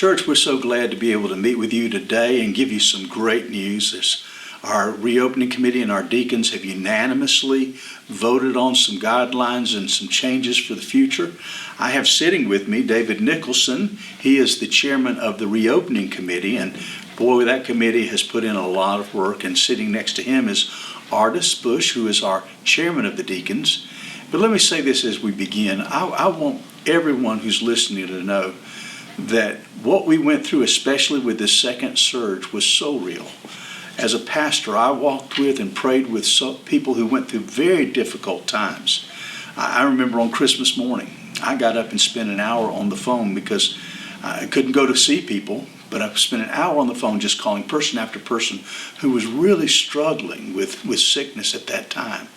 Church, we're so glad to be able to meet with you today and give you some great news. Our reopening committee and our deacons have unanimously voted on some guidelines and some changes for the future. I have sitting with me David Nicholson. He is the chairman of the reopening committee, and boy, that committee has put in a lot of work. And sitting next to him is Artis Bush, who is our chairman of the deacons. But let me say this as we begin. I want everyone who's listening to know that what we went through, especially with this second surge, was so real. As a pastor, I walked with and prayed with people who went through very difficult times. I remember on Christmas morning, I got up and spent an hour on the phone because I couldn't go to see people, but I spent an hour on the phone just calling person after person who was really struggling with sickness at that time.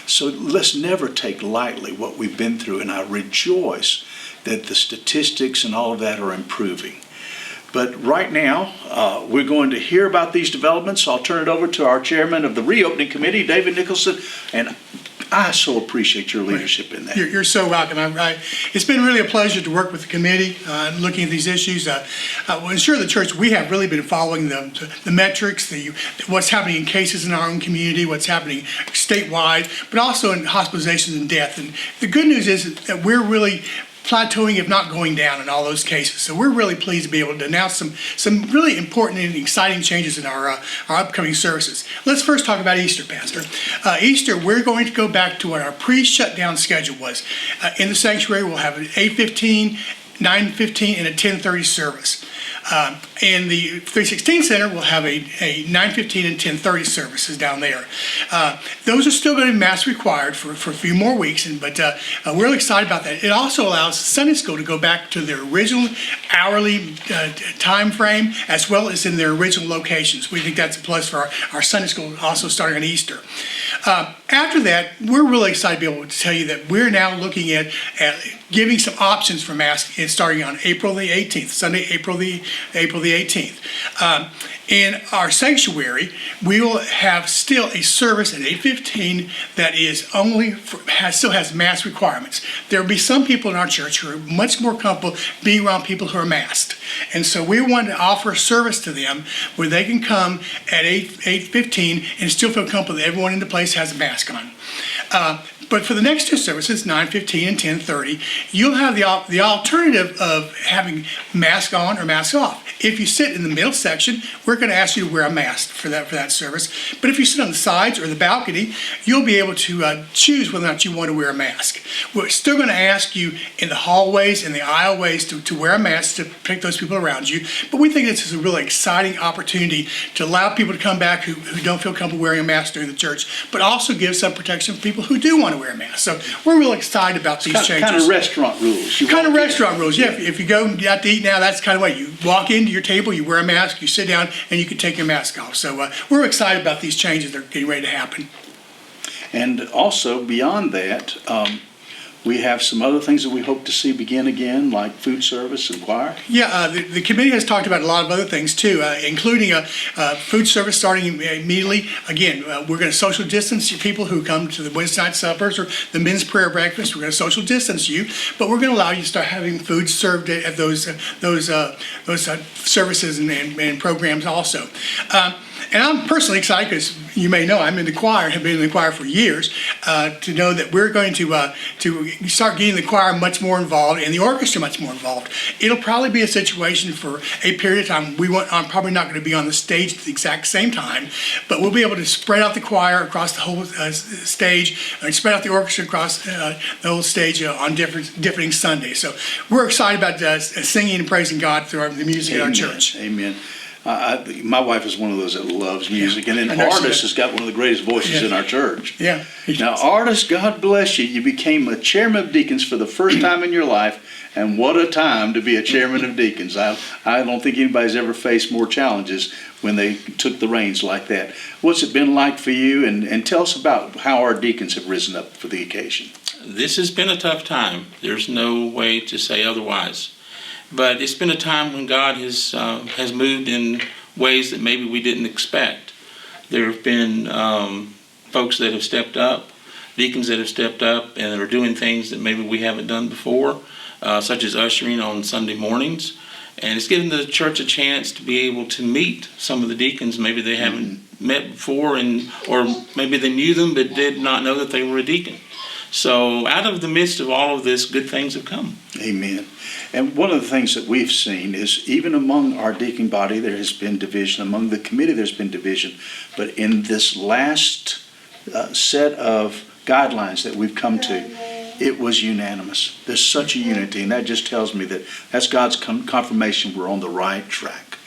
So let's never take lightly what we've been through, and I rejoice that the statistics and all of that are improving. But right now, we're going to hear about these developments. I'll turn it over to our chairman of the reopening committee, David Nicholson, and I so appreciate your leadership in that. You're so welcome. It's been really a pleasure to work with the committee, looking at these issues. Well, ensure the church, we have really been following the metrics, what's happening in cases in our own community, what's happening statewide, but also in hospitalizations and death. And the good news is that we're really plateauing, if not going down, in all those cases. So we're really pleased to be able to announce some really important and exciting changes in our upcoming services. Let's first talk about Easter, Pastor. Easter, we're going to go back to what our pre-shutdown schedule was. In the sanctuary, we'll have an 8:15, 9:15, and a 10:30 service. In the 316 Center, we'll have a 9:15 and 10:30 services down there. Those are still going to be mask required for a few more weeks, but we're really excited about that. It also allows Sunday school to go back to their original hourly time frame, as well as in their original locations. We think that's a plus for our Sunday school, also starting on Easter. After that, we're really excited to be able to tell you that we're now looking at giving some options for masks starting on April the 18th, Sunday, April the 18th. In our sanctuary, we will have still a service at 8:15 that is still has mask requirements. There will be some people in our church who are much more comfortable being around people who are masked. And so we want to offer a service to them where they can come at 8:15 and still feel comfortable that everyone in the place has a mask on. But for the next two services, 9:15 and 10:30, you'll have the alternative of having mask on or mask off. If you sit in the middle section, we're going to ask you to wear a mask for that service. But if you sit on the sides or the balcony, you'll be able to choose whether or not you want to wear a mask. We're still going to ask you in the hallways and the aisleways to wear a mask to protect those people around you. But we think this is a really exciting opportunity to allow people to come back who don't feel comfortable wearing a mask during the church, but also give some protection for people who do want to wear a mask. So we're really excited about these changes. Kind of restaurant rules. Yeah. If you go out to eat now, that's kind of what you walk into your table, you wear a mask, you sit down, and you can take your mask off. So we're excited about these changes that are getting ready to happen. And also beyond that, we have some other things that we hope to see begin again, like food service and choir. Yeah, the committee has talked about a lot of other things too, including food service starting immediately. Again, we're going to social distance people who come to the Wednesday night suppers or the men's prayer breakfast. We're going to social distance you, but we're going to allow you to start having food served at those services and programs also. And I'm personally excited because you may know I'm in the choir, have been in the choir for years, to know that we're going to start getting the choir much more involved and the orchestra much more involved. It'll probably be a situation for a period of time. I'm probably not going to be on the stage at the exact same time, but we'll be able to spread out the choir across the whole stage and spread out the orchestra across the whole stage on different Sundays. So we're excited about singing and praising God through the music in our church. Amen. My wife is one of those that loves music, and then Artis has got one of the greatest voices in our church. Yeah. Now, Artis, God bless you. You became a chairman of deacons for the first time in your life, and what a time to be a chairman of deacons. I don't think anybody's ever faced more challenges when they took the reins like that. What's it been like for you, and tell us about how our deacons have risen up for the occasion. This has been a tough time. There's no way to say otherwise. But it's been a time when God has moved in ways that maybe we didn't expect. There have been folks that have stepped up, deacons that have stepped up and are doing things that maybe we haven't done before, such as ushering on Sunday mornings. And it's given the church a chance to be able to meet some of the deacons maybe they haven't met before, or maybe they knew them but did not know that they were a deacon. So out of the midst of all of this, good things have come. Amen. And one of the things that we've seen is even among our deacon body, there has been division. Among the committee, there's been division. But in this last set of guidelines that we've come to, it was unanimous. There's such a unity, and that just tells me that that's God's confirmation we're on the right track.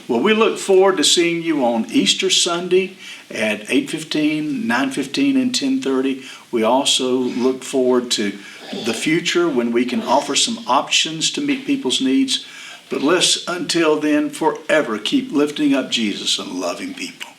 Well, we look forward to seeing you on Easter Sunday at 8:15, 9:15, and 10:30. We also look forward to the future when we can offer some options to meet people's needs. But let's, until then, forever keep lifting up Jesus and loving people.